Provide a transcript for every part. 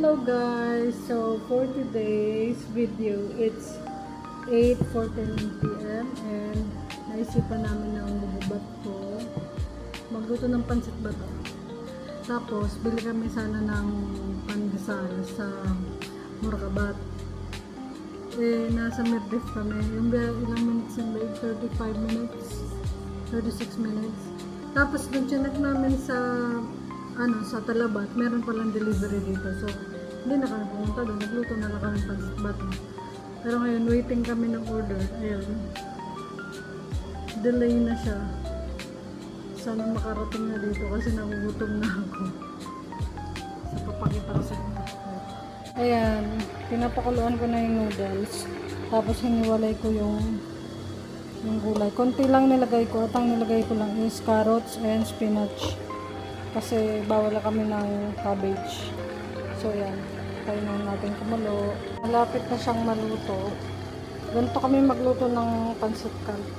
Hello guys, so for today's video, it's 8:14 p.m. and naisipan namin na ang bububat ko magluto ng pansit bato. Tapos bili kami sana ng pandesal sa Murakabat. Nasa Mirdif kami, yung ilang minutes yung like 35 minutes 36 minutes. Tapos nung chinek namin sa sa Talabat, meron palang delivery dito. So, hindi na kami pumunta doon. Nagluto na lang kami pansit bato. Pero ngayon, waiting kami ng order. Ayun. Delay na siya. Sana makarating na dito kasi nagugutom na ako. So, papakita ko sa inyo. Ayan. Pinapakuluan ko na yung noodles. Tapos, hiniwalay ko yung gulay. Konti lang nilagay ko. At ang nilagay ko lang is carrots and spinach. Kasi bawal kami ng cabbage. So yan, tayo na natin kumulo. Malapit na siyang maluto. Ganito kami magluto ng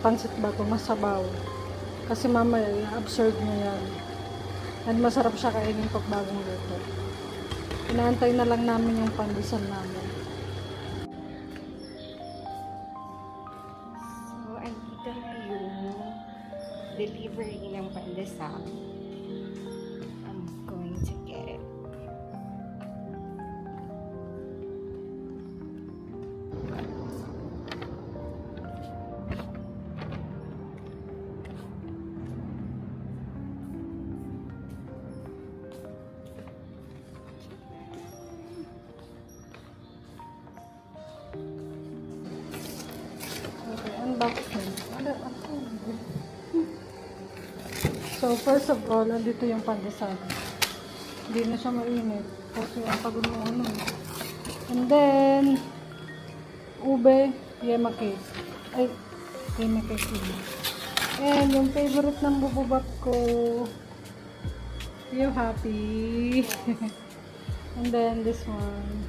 pansit bato, masabaw. Kasi mamaya absurd na yan. And masarap siya kainin pag bagong luto. Inaantay na lang namin yung pandesal namin. So, andito na yung delivery ng pandesal. To get it. Okay, unboxing. So, first of all, andito yung pandesal. Hindi na siya mainit kasi ang pag-uno. And then ube, yema cake. Ay, yema cake yun. And yung favorite ng bububak ko, you happy. And then this one.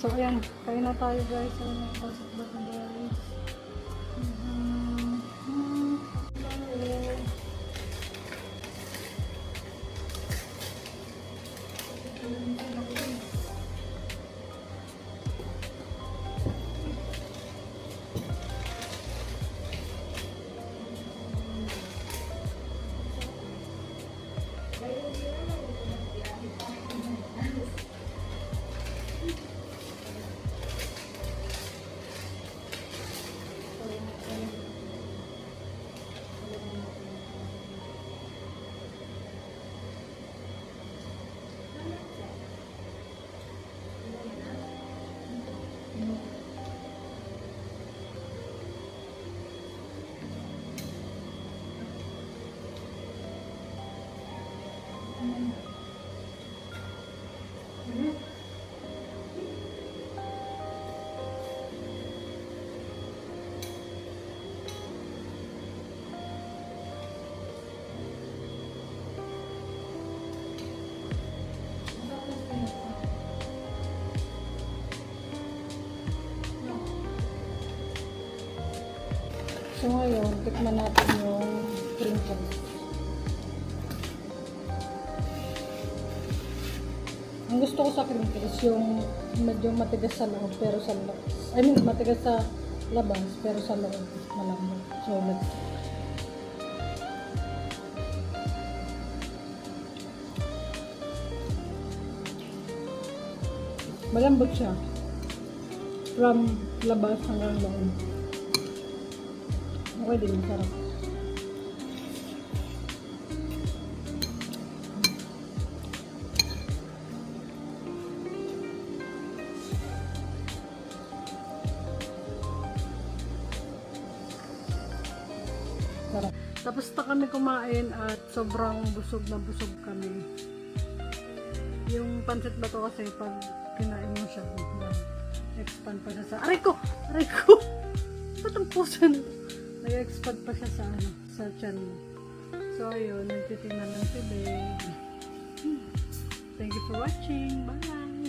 So ayan, kain na tayo guys. Ayan na pasok ba ito guys. So ngayon, tikman natin yung crinkles. Ang gusto ko sa crinkles, yung medyo matigas sa loob, pero sa labas. I mean, matigas sa labas, pero sa loob, malambot. So, let's see. Malambot siya. From labas hanggang loob. Okay din, masarap. Sarap. Tapos na kami kumain at sobrang busog na busog kami. Yung pansit bato kasi pag kinain mo siya, expand pa siya sa... Aray ko! Aray ko! Ba't ang puso na ito? Nag-expand pa siya sa tiyan mo. So, ayun. Nagtitingnan lang today. Thank you for watching. Bye!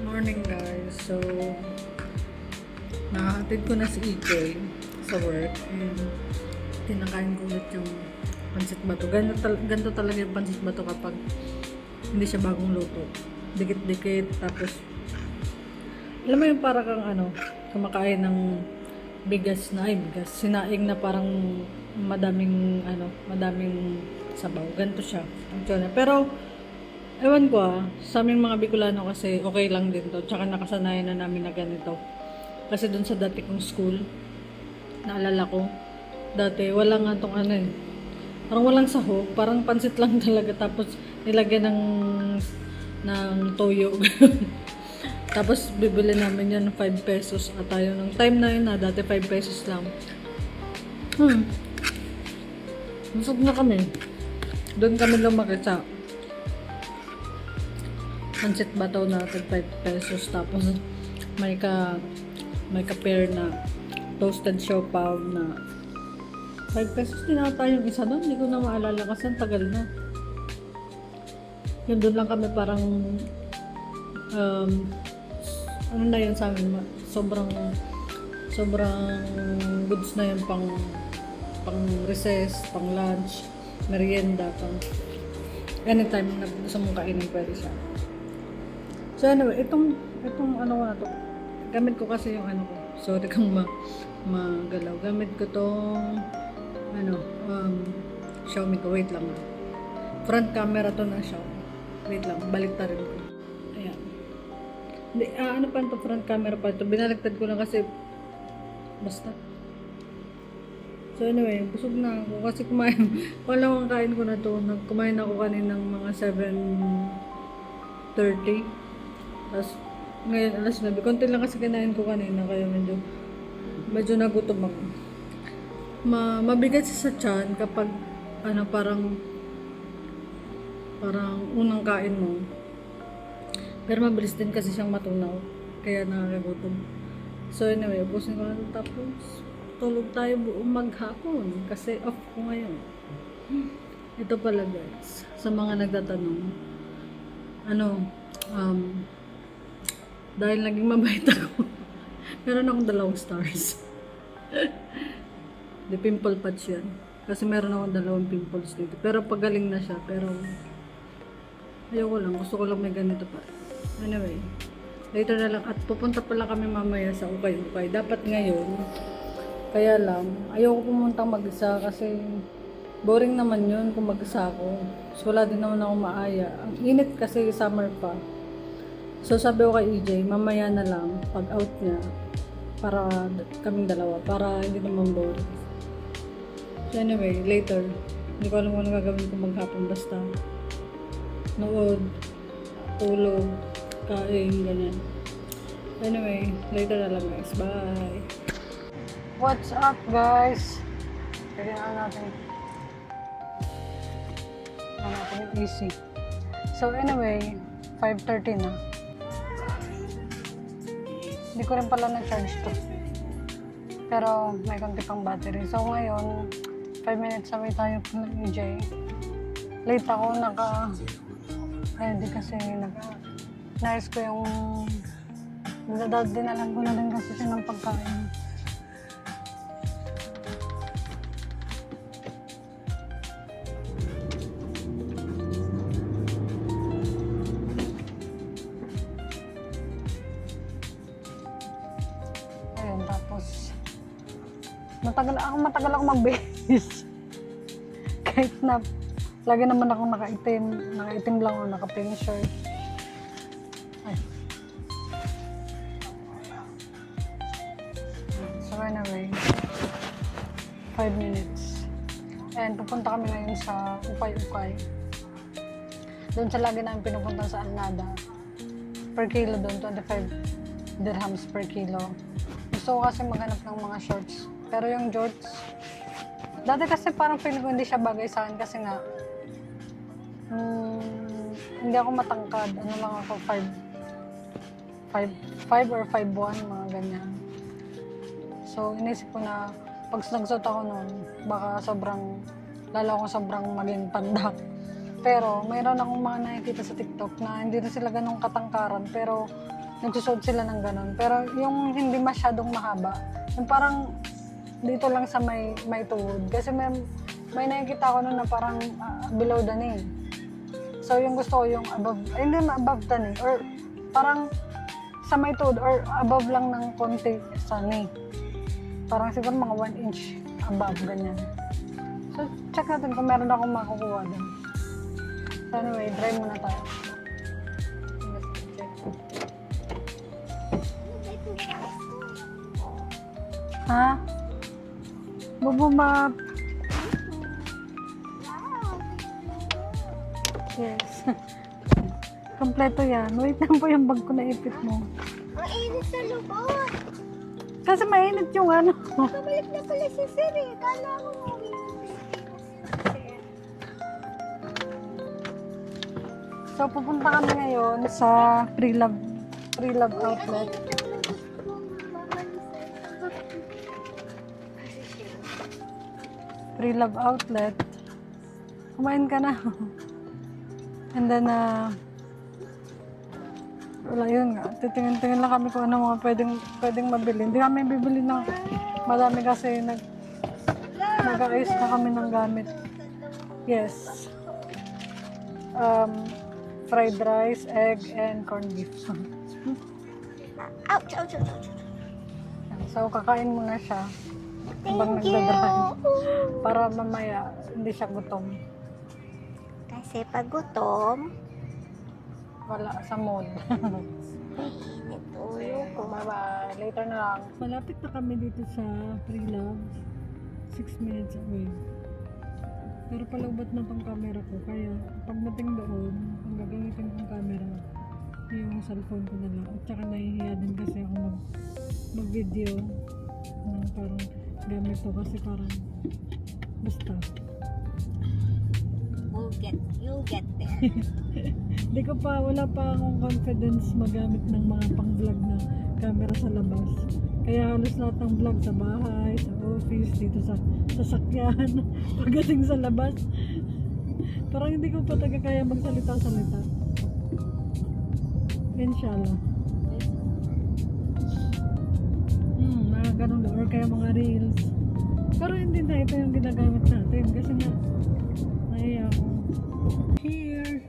Morning guys. So, nakahatid ko na si EJ sa work. Tinakain ko ulit yung pansit bato. Ganito talaga yung pansit bato kapag Hindi siya bagong luto. Dikit-dikit, tapos alam mo yung para kang kumakain ng bigas, sinaing na parang madaming sabaw. Ganito siya. Pero, ewan ko sa aming mga Bicolano kasi okay lang din to. Tsaka nakasanayan na namin na ganito. Kasi dun sa dati kong school, naalala ko, dati wala nga tong parang walang sahog, parang pansit lang talaga, tapos nilagyan ng toyo. Tapos bibili namin yan ng 5 pesos at tayo ng time na yun dati 5 pesos lang. Busog na kami. Doon kami lumaki sa pansit bataw na tag 5 pesos, tapos may ka-pair na toasted siopaw na 5 pesos din ata yung isa doon. Hindi ko na maalala kasi ang tagal na. Yun, doon lang kami parang ano na yun sa amin, sobrang goods na yun pang recess, pang lunch, merienda, pang anytime na gusto mong kainin pwede siya. So anyway, itong ano ko na to, gamit ko kasi yung ko, sorry kang magalaw, gamit ko tong Xiaomi ko, wait lang front camera to na Xiaomi, wait lang, baliktarin ko. Ayan. Ano pa ito, front camera pa ito. Binaliktad ko lang kasi basta. So anyway, busog na ako kasi palawang kain ko na to. Kumain ako kaninang mga 7:30. Tapos ngayon alas 9. Konti lang kasi kinain ko kanina kaya medyo nagutom ako. Mabigat siya sa tiyan kapag parang unang kain mo. Pero mabilis din kasi siyang matunaw. Kaya nakakagutom. So anyway, ubusin ko na ito. Tapos tulog tayo buong maghapon. Kasi off ko ngayon. Ito pala guys. Sa mga nagtatanong. Dahil naging mabait ako. Meron akong 2 stars. Di pimple patch yan. Kasi meron akong 2 pimples dito. Pero pagaling na siya. Pero ayoko lang. Gusto ko lang may ganito pa. Anyway, later na lang. At pupunta pala kami mamaya sa Ukay-Ukay. Dapat ngayon. Kaya lang, ayoko pumuntang mag-isa kasi boring naman yun kung mag-isa ako. So wala din naman ako maaya. Ang init kasi summer pa. So sabi ko kay EJ, mamaya na lang pag out niya para kaming dalawa. Para hindi naman boring. So anyway, later. Hindi ko alam kung ano gagawin ko maghapon. Basta nood, tulog, kain, ganyan. Anyway, later na lang guys. Bye! What's up guys? Kailangan natin yung AC. So anyway, 5:30 na. Hindi ko rin pala na-charge to. Pero may konti pang battery. So ngayon, 5 minutes away tayo from EJ. Late ako, ready kasi nais ko yung dinalan ko na din kasi siya ng pagkain. Ayun, tapos matagal ako mag-base. Kahit na lagi naman ako nakaitim lang o naka-pink shirt. Ay. So anyway, 5 minutes. And pupunta kami ngayon sa Ukay-Ukay. Doon sa lagi namin pinupunta sa Alnada. Per kilo doon, 25 dirhams per kilo. Gusto ko kasi maghanap ng mga shorts. Pero yung shorts, dati kasi parang feeling ko hindi siya bagay sa akin kasi nga hindi ako matangkad. Ano lang ako, 5 or 5'1", mga ganyan. So, inisip ko na pag nagsuot ako noon, baka lalo akong sobrang maging pandak. Pero, mayroon akong mga nakikita sa TikTok na hindi na sila ganong katangkaran, pero nagsusuot sila ng ganon. Pero, yung hindi masyadong mahaba, yung parang dito lang sa may tuhod. Kasi may nakikita ako noon na parang below the knee. So, yung gusto ko yung above, ay hindi na above the knee, or parang sa may tuhod, or above lang ng konti sa knee. Parang siguro mga 1 inch above, ganyan. So, check natin kung meron akong makukuha din. So, anyway, try muna tayo. Ha? Bubumap. Yes. Kompleto yan. Wait lang po yung bag ko na ipit mo. Ang init sa lubot. Kasi mainit yung ano. Kabalik na pala si Sir eh. Kala ko So, pupunta kami ngayon sa Pre-Love outlet. Pre-Love outlet. Kumain ka na. And then, wala yun nga. Titingin-tingin lang kami kung ano mga pwedeng mabili. Hindi kami bibili ng madami kasi nag-ayos na kami ng gamit. Yes. Fried rice, egg, and corned beef. Ouch, ouch, ouch, ouch. So, kakain muna siya habang Thank you. nagdadrive. Para mamaya hindi siya gutom. Kasi pag gutom, Wala sa mood. init ulo ko. Bye-bye. Later na lang. Malapit na kami dito sa Pre-Love. 6 minutes away. Pero palaubat na pang camera ko. Kaya pagdating doon, ang gagamitin kong camera, yung cellphone ko na lang. At saka nahihiya din kasi ako mag-video. Parang gamit ko kasi parang basta. You'll get there. Hindi ko pa, wala pa akong confidence magamit ng mga pang-vlog na camera sa labas. Kaya halos lahat ng vlog sa bahay, sa office, dito sa sasakyan, pagdating sa labas. Parang hindi ko pa talaga kaya magsalita-salita. Inshallah. Mga ganun lang. Or kaya mga reels. Pero hindi na ito yung ginagamit natin. Kasi nga, nahiya ako. Here.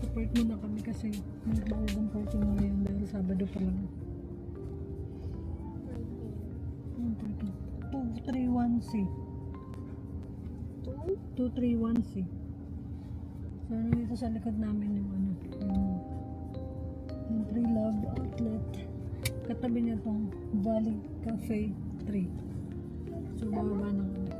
Support muna kami kasi magbaudang party mo ngayon dahil Sabado pa lang. 231C. 231C. So, ano dito sa likod namin yung ano, yung Pre-Love outlet. Katabi niya tong Valley Cafe 3. So, bababa na kami.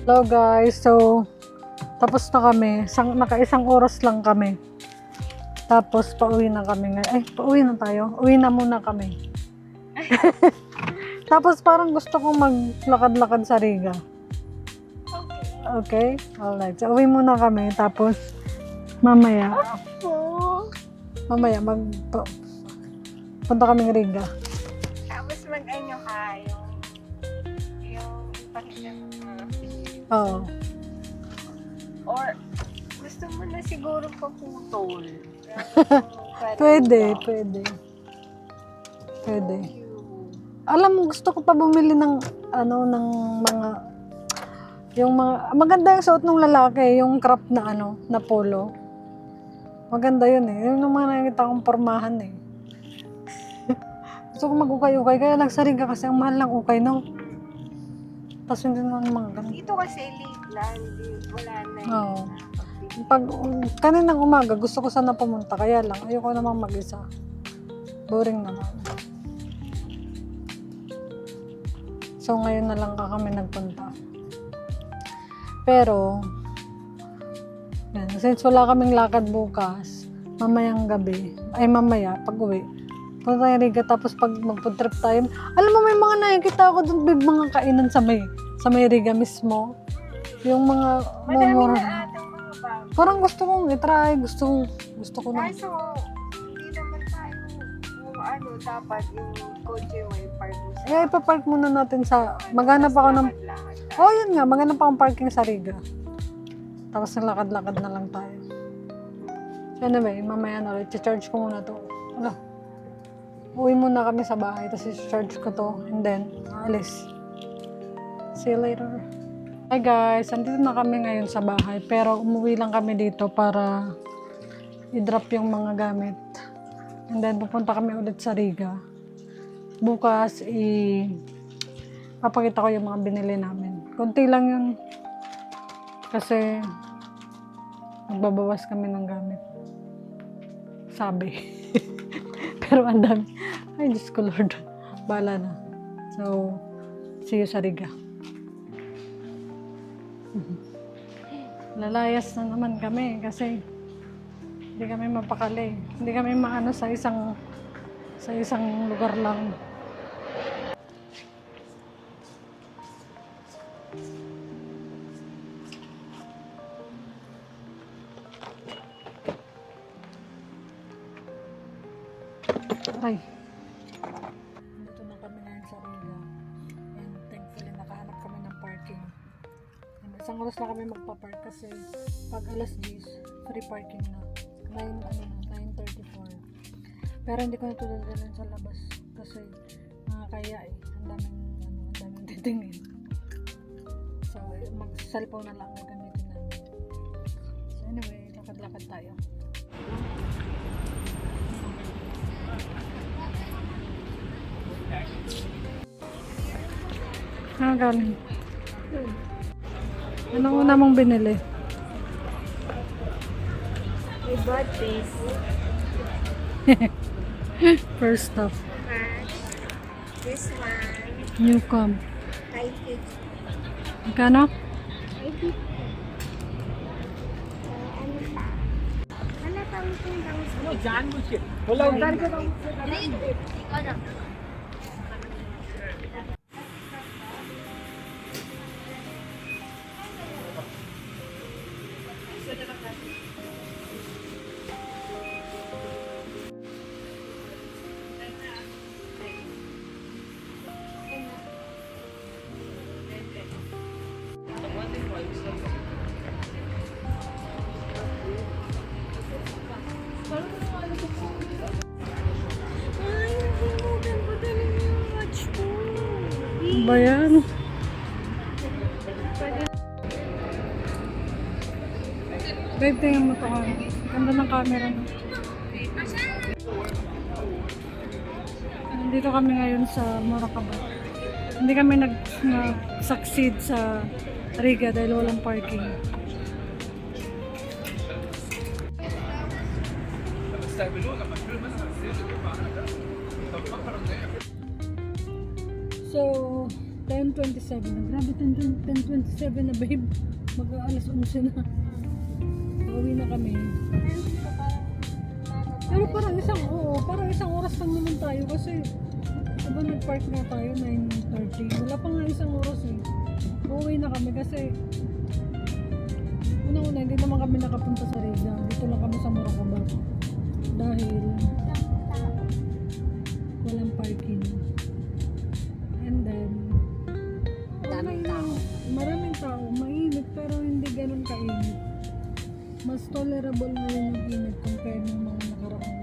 Hello guys, so tapos na kami. Naka-1 oras lang kami. Tapos pauwi na kami. Pauwi na tayo. Uwi na muna kami. Tapos parang gusto kong maglakad-lakad sa Riga. Okay? Alright. So uwi muna kami. Tapos mamaya punta kaming Riga. Tapos mag-ano ka, yung ipakita mo mga Oo. or gusto mo na siguro paputol. Pwede. Alam mo, gusto ko pa bumili ng ng mga Yung mga, maganda yung suot ng lalaki, yung crop na ano, na polo. Maganda yun eh. Yun yung mga nakikita kong pormahan eh. Gusto ko mag-ukay-ukay, kaya nagsariga kasi ang mahal ng ukay, no? Tapos hindi naman mga ganun. Dito kasi late lang, wala na Oo. Pag kaninang umaga, gusto ko sana pumunta, kaya lang, ayoko namang mag-isa. Boring naman. So, ngayon na lang kami nagpunta. Pero, yan, since wala kaming lakad bukas, mamayang gabi, ay mamaya, pag uwi, punta tayo Riga, tapos pag mag-food trip tayo, alam mo, may mga nakikita ako dun, may mga kainan sa may Riga mismo. Yung mga Madami mumura. na atang mga bago. Parang gusto kong i-try, gusto ko na. Kaso, hindi naman tayo, ano, dapat yung kotse mo yung park mo sa... Eh, ipapark muna natin sa, maghanap ako ng, oh yun nga, maghanap akong parking sa Riga. Tapos lakad-lakad na lang tayo. So anyway, mamaya na ulit, charge ko muna to. Wala. Uwi muna kami sa bahay, tapos i-charge ko to, and then, alis. See you later. Hi guys, andito na kami ngayon sa bahay, pero umuwi lang kami dito para i-drop yung mga gamit. And then, pupunta kami ulit sa Riga. Bukas, papakita ko yung mga binili namin. Kunti lang yun. Kasi, magbabawas kami ng gamit. Sabi. Pero ang dami. Ay, Diyos ko Lord. Bahala na. So, see you sa Riga. Lalayas na naman kami kasi hindi kami mapakali. Hindi kami maano sa isang lugar lang. Aray. Dito na kami ngayon sa Riga. And thankfully nakahanap kami ng parking. And isang oras na kami magpa-park kasi pag alas 10, free parking na. 9:34. Pero hindi ko natutulungan sa labas kasi nakakaya eh. Ang daming titingin. So, mag-cellphone na lang ang gamitin namin. So anyway, lakad-lakad tayo. Galing. Anong una mong binili? We bought this. First stop. This one. Newcom. 550. Magkano? 550. Ano pa? Wala pang tindang Ay, hulugan ko din yung watch ko. Ba yan? Babe, tingnan mo ito ka. Ganda ng camera mo. Nandito kami ngayon sa Moracabat. Hindi kami nag-succeed sa Riga dahil walang parking. So, 10:27 na. Grabe, 10:27 na, babe. Mag-aalas 11 na. Pauwi na kami. Pero parang isang oras lang naman tayo kasi diba nag-park na tayo 9:30. Wala pa nga isang oras eh. Pauwi na kami kasi unang-una hindi naman kami nakapunta sa Riga. Dito lang kami sa Moracabat. Dahil walang parking. And then maraming tao, mainit pero hindi ganun kainit. Mas tolerable ngayon yung init compare ng mga nakaraang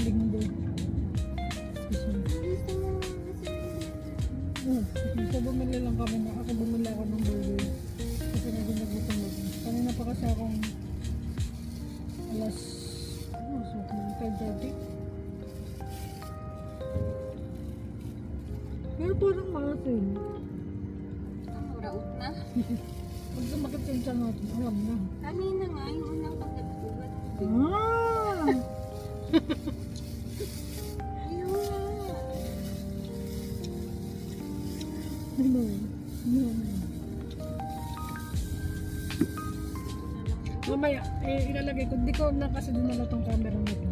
linggo. Excuse me. So, bumili lang kami na. Ako bumili ako ng burger. Kasi nagutom ako. Kanina pa kasi akong alas, so, 5:30. Pero parang maasin. Raot na. Pag sumakit sa tiyan natin, alam na. Kanina nga, yung unang pagkatugat. Ah! Ayun nga. Ano? Ano? Mamaya, ilalagay ko. Hindi ko na kasi dinala tong camera nito.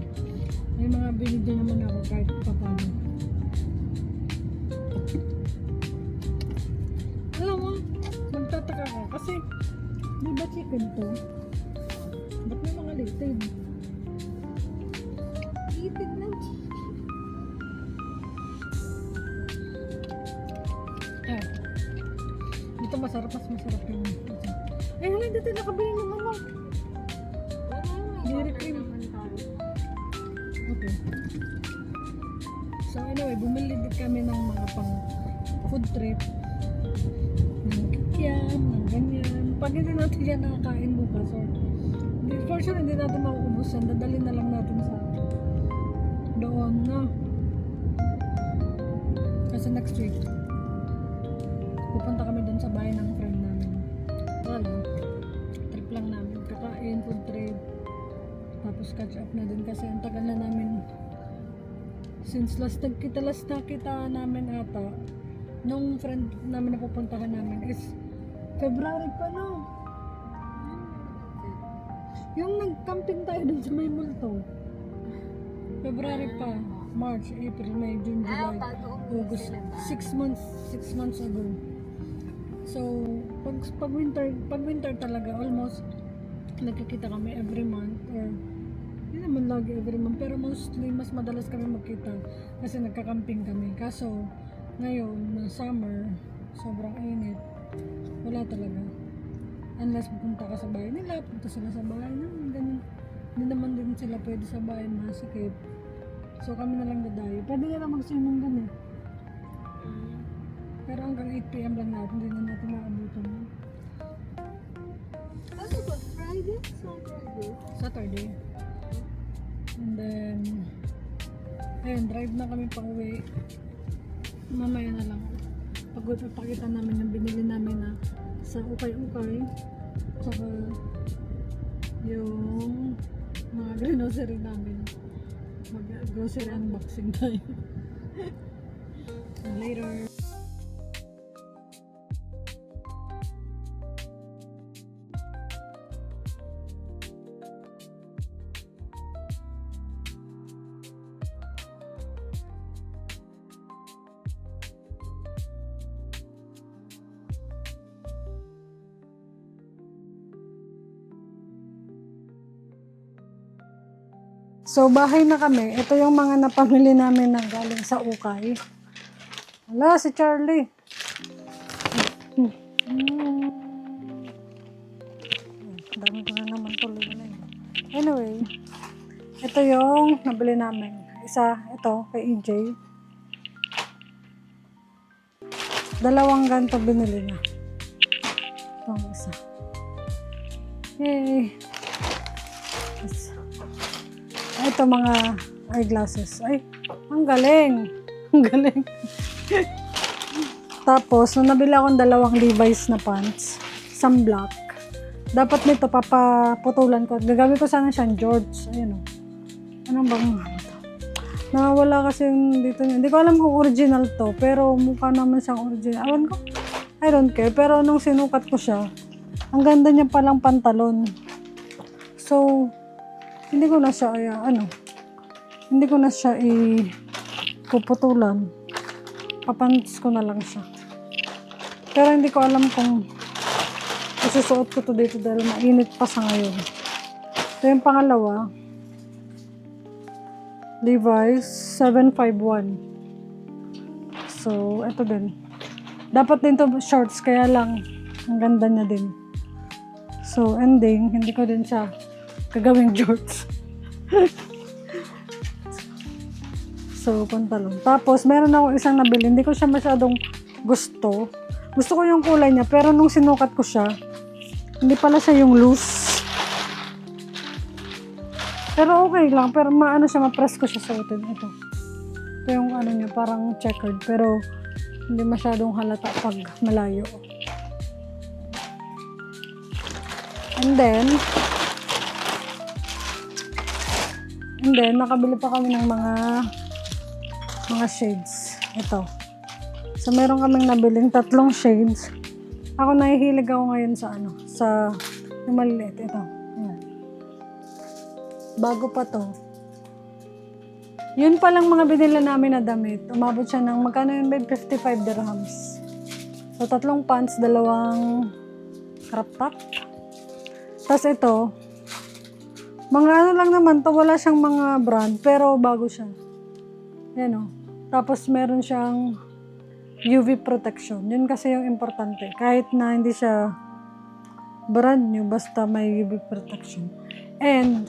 May mga binigyan naman ako kahit paano. Alam mo, magtataka ka kasi di ba chicken to? Ba't may mga litid? Litid ng chicken. Ah. Dito masarap, mas masarap yung ito. Eh, hindi dito nakabili ng ano. Wala yung Dairy order cream. naman tayo. Okay. So anyway, bumili din kami ng mga pang food trip. Ng kikiam, ng ganyan. Pag hindi natin yan nakakain bukas or for sure hindi natin mauubos yan. Dadalhin na lang natin sa doon na. Kasi next week pupunta kami doon sa bahay ng friend namin. Wala. Trip lang namin. Kakain, food trip. Tapos catch up na din kasi ang tagal na namin since last nakita namin ata nung friend namin na pupuntahan namin is February pa no. Yung nag-camping tayo dun sa may multo. February pa. March, April, May, June, July, August. 6 months ago. So, pag winter talaga, almost nagkikita kami every month or hindi naman lagi every month pero mostly mas madalas kami magkita kasi nagka-camping kami. Kaso, ngayon, na summer, sobrang init. Wala talaga. Unless pupunta ka sa bahay nila, punta sila sa bahay namin, ganyan. Hindi naman din sila pwede sa bahay, masikip. So kami na lang dadayo. Pwede na lang mag-swimming dun eh. Pero hanggang 8 PM lang natin, hindi na natin maabutan. Ano ba? Friday? Saturday. And then, ayun, drive na kami pa uwi. Mamaya na lang. Pagpapakita namin yung binili namin na sa ukay-ukay. Tsaka yung mga grocery namin. Mag-grocery unboxing tayo. Later. So, bahay na kami. Ito yung mga napamili namin na galing sa ukay. Wala, si Charlie. Dami ko na naman tuloy na yun. Anyway, ito yung nabili namin. Isa, ito, kay EJ. 2 ganito binili na. Itong isa. Yay! Ito mga eyeglasses. Ay, ang galing. Ang galing. Tapos, nung nabili akong 2 Levi's na pants, isang black. Dapat nito, papaputulan ko. Gagawin ko sana siyang George. Ayun o. Anong bang ito? Nawala kasi yung dito niya. Hindi ko alam kung original to, pero mukha naman siyang original. Awan ko. I don't care. Pero nung sinukat ko siya, ang ganda niya palang pantalon. So, hindi ko na siya, hindi ko na siya puputulan. Papantis ko na lang siya. Pero hindi ko alam kung isusuot ko to dito dahil mainit pa sa ngayon. Ito yung pangalawa. Levi's 751. So, ito din. Dapat din to shorts, kaya lang ang ganda niya din. So, ending, hindi ko din siya gagawing shorts. So, pantalon. Tapos, meron ako isang nabili. Hindi ko siya masyadong gusto. Gusto ko yung kulay niya, pero nung sinukat ko siya, hindi pala siya yung loose. Pero okay lang, pero maano siya, ma-press ko siya sa utin. Ito yung ano niya, parang checkered, pero hindi masyadong halata pag malayo. And then, nakabili pa kami ng mga shades. Ito. So, meron kaming nabiling 3 shades. Ako nahihilig ako ngayon sa yung maliliit. Ito. Ayan. Bago pa to. Yun palang mga binila namin na damit. Umabot siya ng, magkano yun, babe? 55 dirhams. So, 3 pants, 2 crop top. Tapos ito, mga ano lang naman to, wala siyang mga brand, pero bago siya. Yan o. Tapos meron siyang UV protection. Yun kasi yung importante. Kahit na hindi siya brand new, basta may UV protection. And,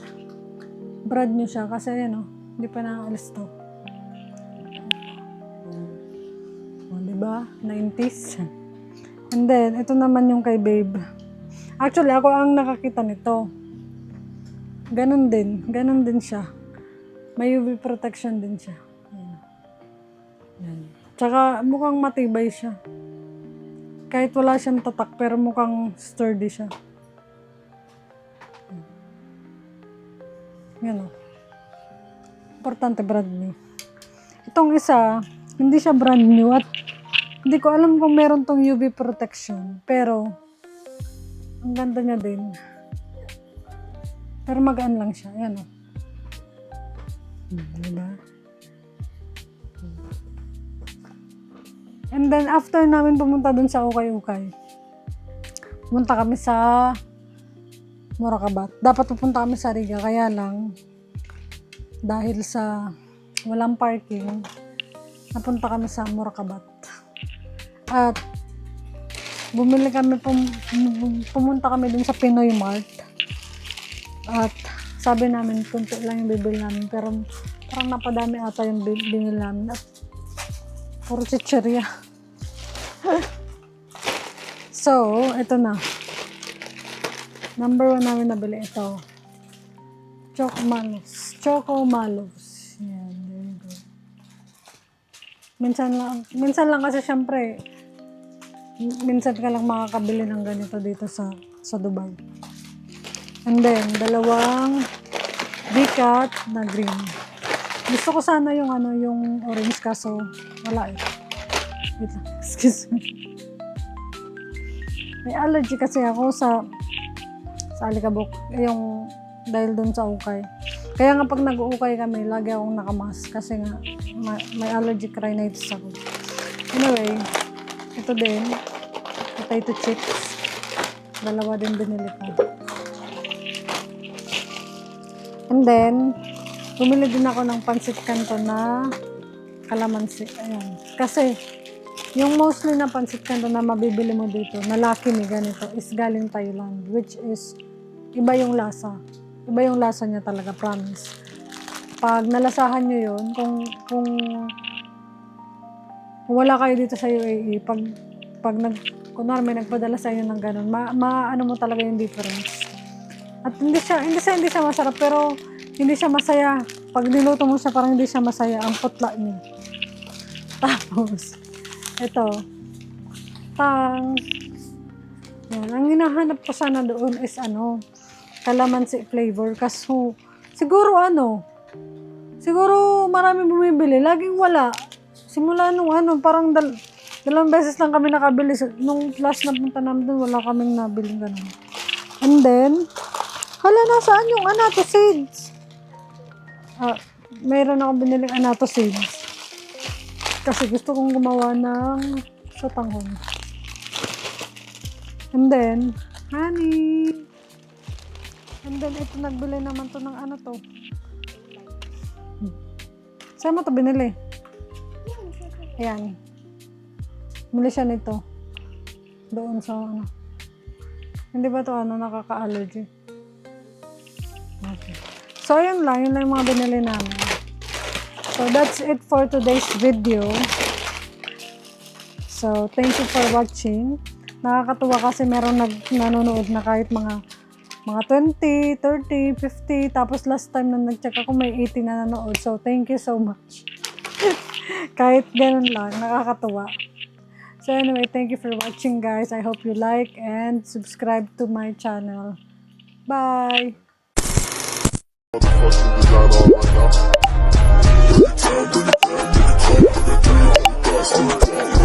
brand new siya kasi yan o, hindi pa nakaalis to. O, diba? 90s. And then, ito naman yung kay babe. Actually, ako ang nakakita nito. Ganon din siya. May UV protection din siya. Ayan. Ayan. Tsaka mukhang matibay siya. Kahit wala siyang tatak, pero mukhang sturdy siya. Yan o. Importante brand new. Itong isa, hindi siya brand new at hindi ko alam kung meron tong UV protection. Pero, ang ganda niya din. Pero magaan lang siya. Ayan o. Diba? And then, after namin pumunta dun sa Ukay-Ukay, pumunta kami sa Moracabat. Dapat pupunta kami sa Riga. Kaya lang, dahil sa walang parking, napunta kami sa Moracabat. At, bumili kami, pumunta kami dun sa Pinoy Mart. At sabi namin, kunti lang yung bibili namin. Pero parang napadami ata yung binili namin. At puro chichirya. So, ito na. Number 1 namin nabili ito. Choco Malos. Yan, there you go. Minsan lang kasi syempre, minsan ka lang makakabili ng ganito dito sa Dubai. And then, 2 Bicat na green. Gusto ko sana yung yung orange kaso wala eh. Wait lang, excuse me. May allergy kasi ako sa alikabok, yung dahil dun sa ukay. Kaya nga pag nag-uukay kami, lagi akong nakamask kasi nga may allergic rhinitis ako. Anyway, ito din, potato chips. 2 din binili ko. And then, bumili din ako ng pansit canton na kalamansi. Ayan. Kasi, yung mostly na pansit canton na mabibili mo dito, na Lucky Me ganito, is galing Thailand. Which is, iba yung lasa. Iba yung lasa niya talaga, promise. Pag nalasahan nyo yun, kung wala kayo dito sa UAE, kunwari may nagpadala sa inyo ng ganun, ano mo talaga yung difference. At hindi siya masarap, pero hindi siya masaya. Pag niluto mo siya, parang hindi siya masaya. Ang putla niya. Tapos, ito. Yan. Ang hinahanap ko sana doon is kalamansi flavor. Kaso, siguro marami bumibili. Laging wala. Simula parang 2 beses lang kami nakabili. Nung last na punta namin doon, wala kaming nabiling ganun. And then, nasaan yung Anato seeds? Mayroon ako biniling Anato seeds. Kasi gusto kong gumawa ng sotanghon. And then, honey. And then, ito nagbili naman to ng to. Saan mo to binili? Ayan. Bili siya nito. Doon sa Hindi ba to nakaka-allergy? Okay. So, yun lang yung mga binili namin. So, that's it for today's video. So, thank you for watching. Nakakatuwa kasi meron nanonood na kahit mga 20, 30, 50. Tapos last time na nag-check ako may 80 na nanood. So, thank you so much. Kahit ganun lang, nakakatuwa. So anyway, thank you for watching guys. I hope you like and subscribe to my channel. Bye! Motherfucking design all right now.